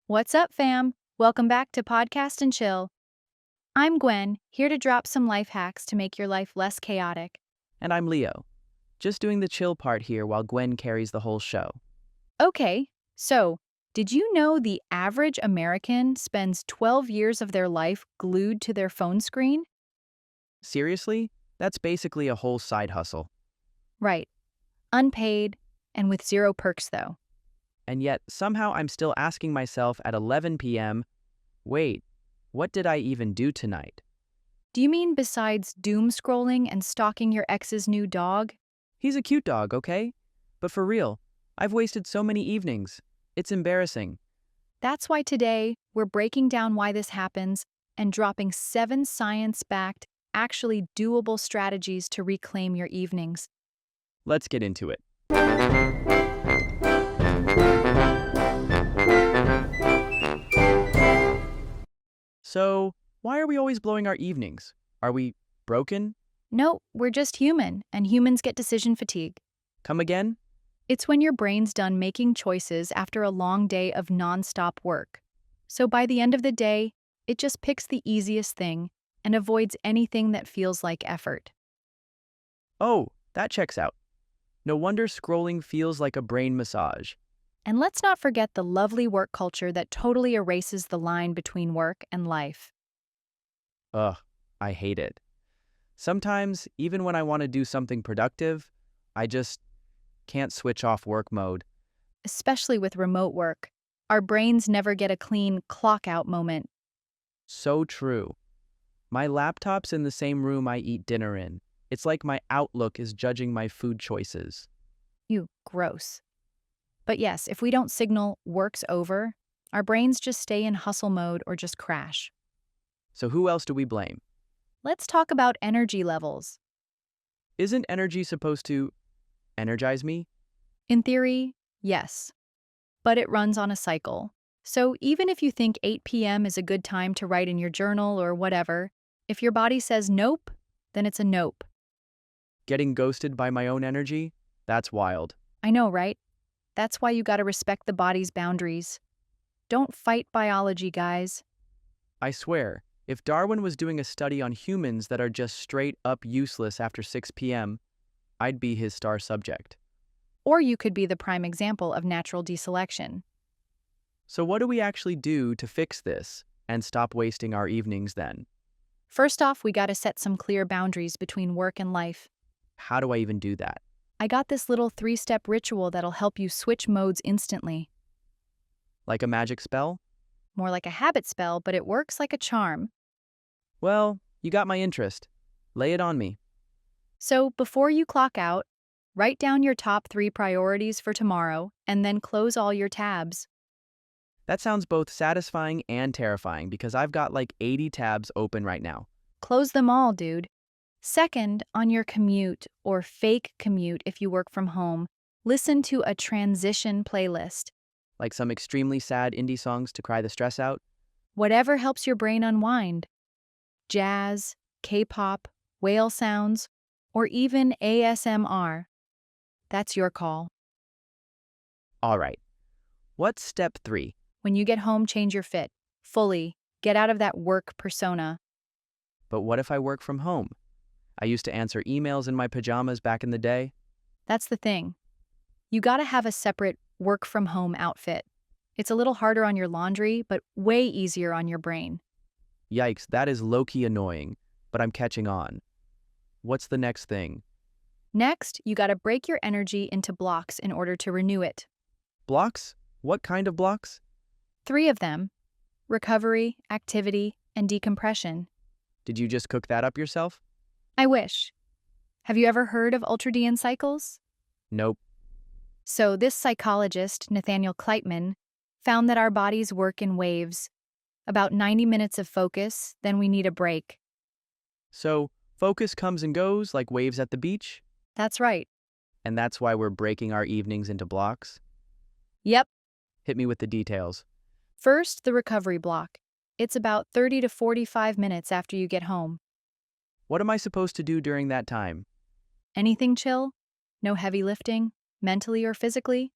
What's up, fam? Welcome back to Podcast and Chill. I'm Gwen, here to drop some life hacks to make your life less chaotic. And I'm Leo, just doing the chill part here while Gwen carries the whole show. Okay, so did you know the average American spends 12 years of their life glued to their phone screen? Seriously? That's basically a whole side hustle. Right, unpaid and with zero perks, though. And yet, somehow I'm still asking myself at 11 p.m., wait, what did I even do tonight? Do you mean besides doom scrolling and stalking your ex's new dog? He's a cute dog, okay? But for real, I've wasted so many evenings. It's embarrassing. That's why today we're breaking down why this happens and dropping 7 science backed, actually doable strategies to reclaim your evenings. Let's get into it. So, why are we always blowing our evenings? Are we broken? No, we're just human, and humans get decision fatigue. Come again? It's when your brain's done making choices after a long day of nonstop work. So by the end of the day, it just picks the easiest thing and avoids anything that feels like effort. Oh, that checks out. No wonder scrolling feels like a brain massage. And let's not forget the lovely work culture that totally erases the line between work and life. Ugh, I hate it. Sometimes, even when I want to do something productive, I just can't switch off work mode. Especially with remote work, our brains never get a clean clock out moment. So true. My laptop's in the same room I eat dinner in. It's like my Outlook is judging my food choices. Ew, gross. But yes, if we don't signal work's over, our brains just stay in hustle mode or just crash. So who else do we blame? Let's talk about energy levels. Isn't energy supposed to energize me? In theory, yes, but it runs on a cycle. So even if you think 8 p.m. is a good time to write in your journal or whatever, if your body says nope, then it's a nope. Getting ghosted by my own energy? That's wild. I know, right? That's why you gotta respect the body's boundaries. Don't fight biology, guys. I swear, if Darwin was doing a study on humans that are just straight up useless after 6 p.m., I'd be his star subject. Or you could be the prime example of natural deselection. So what do we actually do to fix this and stop wasting our evenings then? First off, we gotta set some clear boundaries between work and life. How do I even do that? I got this little 3-step ritual that'll help you switch modes instantly. Like a magic spell? More like a habit spell, but it works like a charm. Well, you got my interest. Lay it on me. So before you clock out, write down your top 3 priorities for tomorrow and then close all your tabs. That sounds both satisfying and terrifying because I've got like 80 tabs open right now. Close them all, dude. Second, on your commute or fake commute if you work from home, listen to a transition playlist. Like some extremely sad indie songs to cry the stress out. Whatever helps your brain unwind. Jazz, K-pop, whale sounds, or even ASMR. That's your call. All right. What's step 3? When you get home, change your fit. Fully. Get out of that work persona. But what if I work from home? I used to answer emails in my pajamas back in the day. That's the thing. You gotta have a separate work from home outfit. It's a little harder on your laundry, but way easier on your brain. Yikes, that is low-key annoying, but I'm catching on. What's the next thing? Next, you gotta break your energy into blocks in order to renew it. Blocks? What kind of blocks? 3 of them: recovery, activity, and decompression. Did you just cook that up yourself? I wish. Have you ever heard of ultradian cycles? Nope. So this psychologist, Nathaniel Kleitman, found that our bodies work in waves. About 90 minutes of focus, then we need a break. So, focus comes and goes like waves at the beach? That's right. And that's why we're breaking our evenings into blocks? Yep. Hit me with the details. First, the recovery block. It's about 30 to 45 minutes after you get home. What am I supposed to do during that time? Anything chill? No heavy lifting, mentally or physically?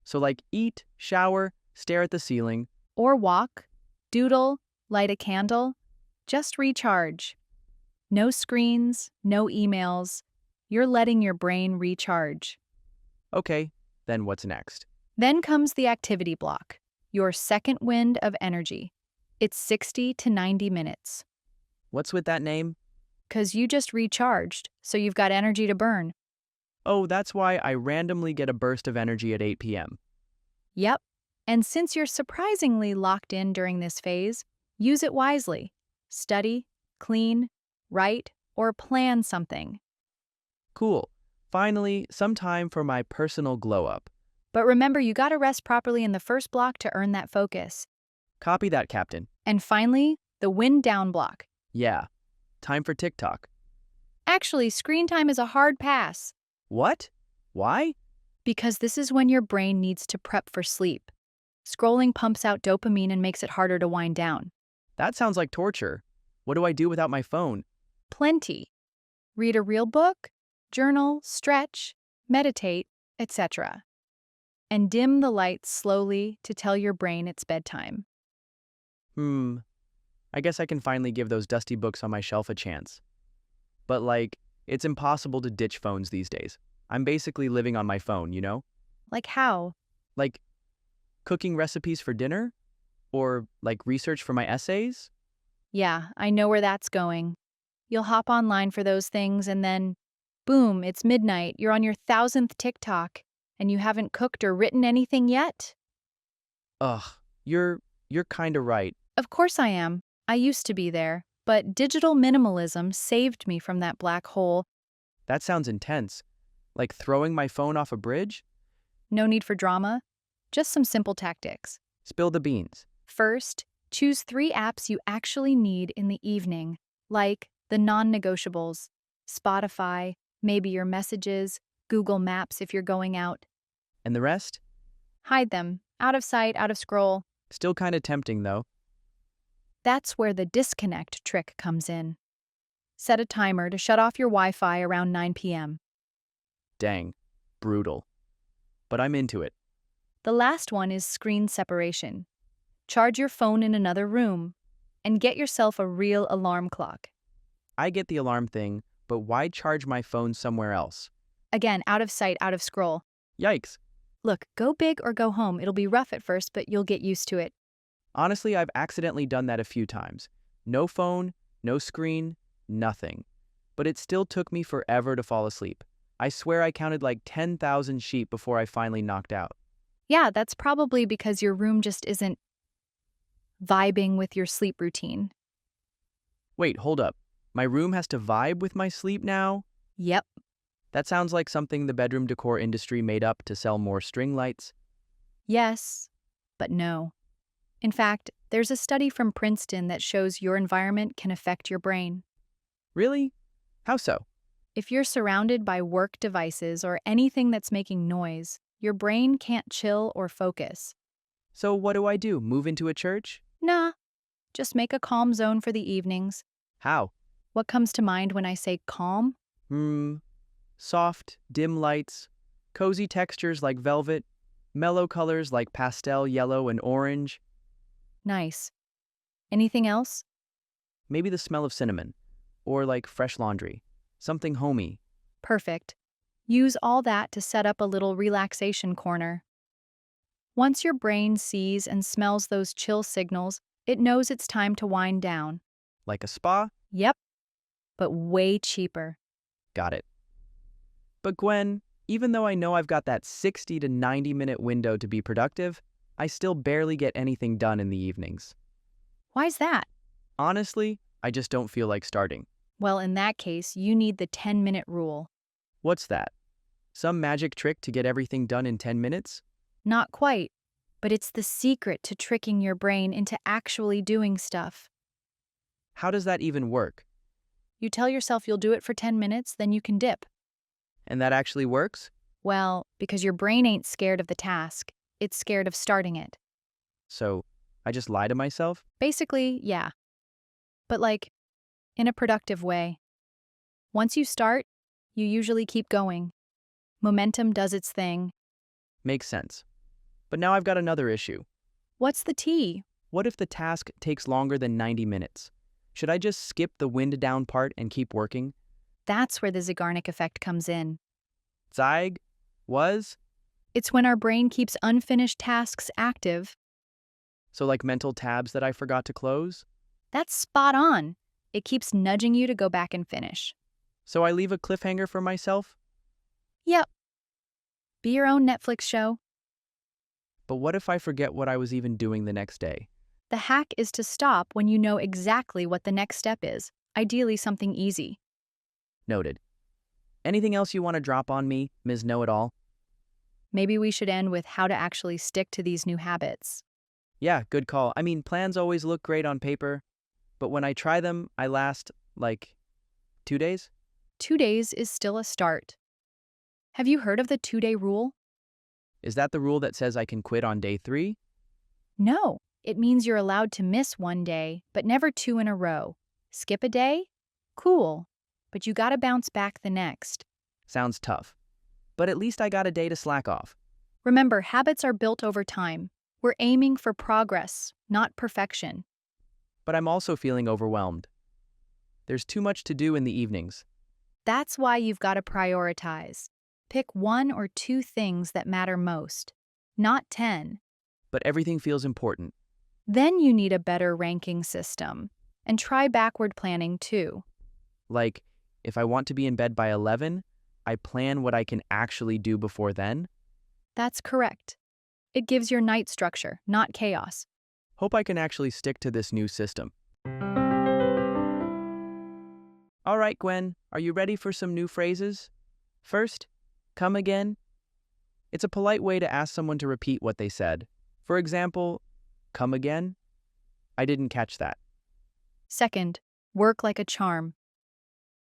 So like eat, shower, stare at the ceiling, Or walk, doodle, light a candle. Just recharge. No screens, no emails. You're letting your brain recharge. Okay, then what's next? Then comes the activity block, your second wind of energy. It's 60 to 90 minutes. What's with that name? Because you just recharged, so you've got energy to burn. Oh, that's why I randomly get a burst of energy at 8 p.m. Yep. And since you're surprisingly locked in during this phase, use it wisely. Study, clean, write, or plan something. Cool. Finally, some time for my personal glow up. But remember, you gotta rest properly in the first block to earn that focus. Copy that, Captain. And finally, the wind down block. Yeah. Time for TikTok. Actually, screen time is a hard pass What? Why? because this is when your brain needs to prep for sleep. Scrolling pumps out dopamine and makes it harder to wind down. That sounds like torture. What do I do without my phone? Plenty. Read a real book, journal, stretch, meditate, etc. And dim the lights slowly to tell your brain it's bedtime. I guess I can finally give those dusty books on my shelf a chance. But it's impossible to ditch phones these days. I'm basically living on my phone, you know? Like how? Like cooking recipes for dinner? Or research for my essays? Yeah, I know where that's going. You'll hop online for those things and then, boom, it's midnight, you're on your 1000th TikTok, and you haven't cooked or written anything yet? Ugh, you're kinda right. Of course I am. I used to be there, but digital minimalism saved me from that black hole. That sounds intense. Like throwing my phone off a bridge? No need for drama, just some simple tactics. Spill the beans. First, choose 3 apps you actually need in the evening, like the non-negotiables, Spotify, maybe your messages, Google Maps if you're going out. And the rest? Hide them, out of sight, out of scroll. Still kinda tempting, though. That's where the disconnect trick comes in. Set a timer to shut off your Wi-Fi around 9 p.m. Dang. Brutal. But I'm into it. The last one is screen separation. Charge your phone in another room and get yourself a real alarm clock. I get the alarm thing, but why charge my phone somewhere else? Again, out of sight, out of scroll. Yikes. Look, go big or go home. It'll be rough at first, but you'll get used to it. Honestly, I've accidentally done that a few times. No phone, no screen, nothing. But it still took me forever to fall asleep. I swear I counted 10,000 sheep before I finally knocked out. Yeah, that's probably because your room just isn't vibing with your sleep routine. Wait, hold up. My room has to vibe with my sleep now? Yep. That sounds like something the bedroom decor industry made up to sell more string lights. Yes, but no. In fact, there's a study from Princeton that shows your environment can affect your brain. Really? How so? If you're surrounded by work devices or anything that's making noise, your brain can't chill or focus. So what do I do? Move into a church? Nah, just make a calm zone for the evenings. How? What comes to mind when I say calm? Soft, dim lights, cozy textures like velvet, mellow colors like pastel yellow and orange. Nice. Anything else? Maybe the smell of cinnamon, or fresh laundry. Something homey. Perfect. Use all that to set up a little relaxation corner. Once your brain sees and smells those chill signals, it knows it's time to wind down. Like a spa? Yep, but way cheaper. Got it. But Gwen, even though I know I've got that 60 to 90-minute window to be productive, I still barely get anything done in the evenings. Why's that? Honestly, I just don't feel like starting. Well, in that case, you need the 10-minute rule. What's that? Some magic trick to get everything done in 10 minutes? Not quite, but it's the secret to tricking your brain into actually doing stuff. How does that even work? You tell yourself you'll do it for 10 minutes, then you can dip. And that actually works? Well, because your brain ain't scared of the task, it's scared of starting it. So, I just lie to myself? Basically, yeah. But in a productive way. Once you start, you usually keep going. Momentum does its thing. Makes sense. But now I've got another issue. What's the tea? What if the task takes longer than 90 minutes? Should I just skip the wind down part and keep working? That's where the ziggarnic effect comes in. Zig was? It's when our brain keeps unfinished tasks active. So like mental tabs that I forgot to close? That's spot on. It keeps nudging you to go back and finish. So I leave a cliffhanger for myself? Yep. Be your own Netflix show. But what if I forget what I was even doing the next day? The hack is to stop when you know exactly what the next step is, ideally something easy. Noted. Anything else you want to drop on me, Ms. Know-It-All? Maybe we should end with how to actually stick to these new habits. Yeah, good call. I mean, plans always look great on paper, but when I try them, I last, 2 days? 2 days is still a start. Have you heard of the 2-day rule? Is that the rule that says I can quit on day 3? No, it means you're allowed to miss one day, but never 2 in a row. Skip a day? Cool, but you gotta bounce back the next. Sounds tough. But at least I got a day to slack off. Remember, habits are built over time. We're aiming for progress, not perfection. But I'm also feeling overwhelmed. There's too much to do in the evenings. That's why you've got to prioritize. Pick 1 or 2 things that matter most, not 10. But everything feels important. Then you need a better ranking system. And try backward planning too. Like, if I want to be in bed by 11, I plan what I can actually do before then. That's correct. It gives your night structure, not chaos. Hope I can actually stick to this new system. All right, Gwen, are you ready for some new phrases? First, come again. It's a polite way to ask someone to repeat what they said. For example, come again? I didn't catch that. Second, work like a charm.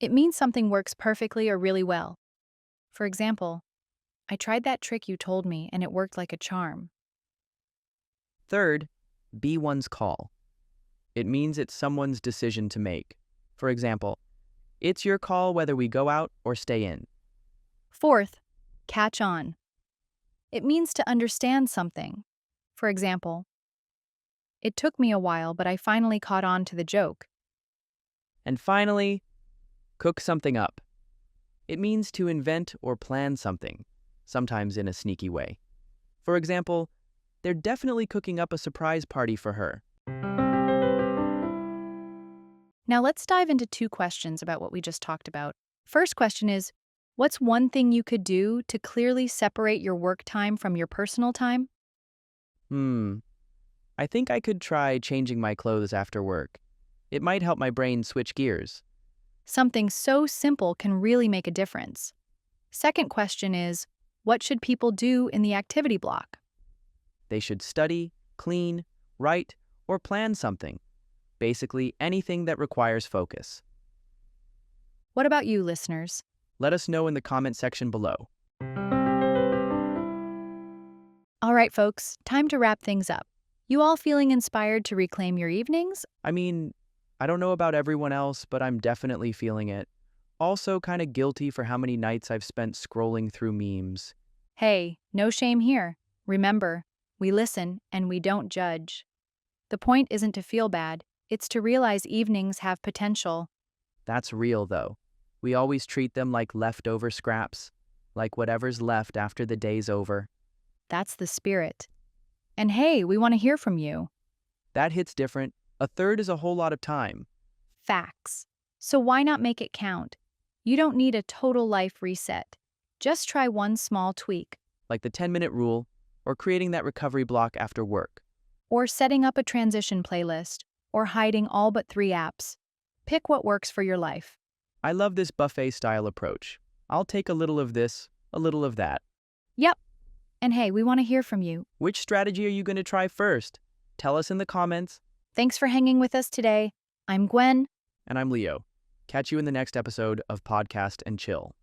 It means something works perfectly or really well. For example, I tried that trick you told me and it worked like a charm. Third, be one's call. It means it's someone's decision to make. For example, it's your call whether we go out or stay in. Fourth, catch on. It means to understand something. For example, it took me a while, but I finally caught on to the joke. And finally, cook something up. It means to invent or plan something, sometimes in a sneaky way. For example, they're definitely cooking up a surprise party for her. Now let's dive into 2 questions about what we just talked about. First question is, what's one thing you could do to clearly separate your work time from your personal time? I think I could try changing my clothes after work. It might help my brain switch gears. Something so simple can really make a difference. Second question is, what should people do in the activity block? They should study, clean, write, or plan something. Basically, anything that requires focus. What about you, listeners? Let us know in the comment section below. All right, folks, time to wrap things up. You all feeling inspired to reclaim your evenings? I mean, I don't know about everyone else, but I'm definitely feeling it. Also kind of guilty for how many nights I've spent scrolling through memes. Hey, no shame here. Remember, we listen and we don't judge. The point isn't to feel bad, it's to realize evenings have potential. That's real, though. We always treat them like leftover scraps, like whatever's left after the day's over. That's the spirit. And hey, we want to hear from you. That hits different. A third is a whole lot of time. Facts. So why not make it count? You don't need a total life reset. Just try one small tweak. Like the 10-minute rule, or creating that recovery block after work. Or setting up a transition playlist, or hiding all but 3 apps. Pick what works for your life. I love this buffet-style approach. I'll take a little of this, a little of that. Yep. And hey, we want to hear from you. Which strategy are you going to try first? Tell us in the comments. Thanks for hanging with us today. I'm Gwen. And I'm Leo. Catch you in the next episode of Podcast and Chill.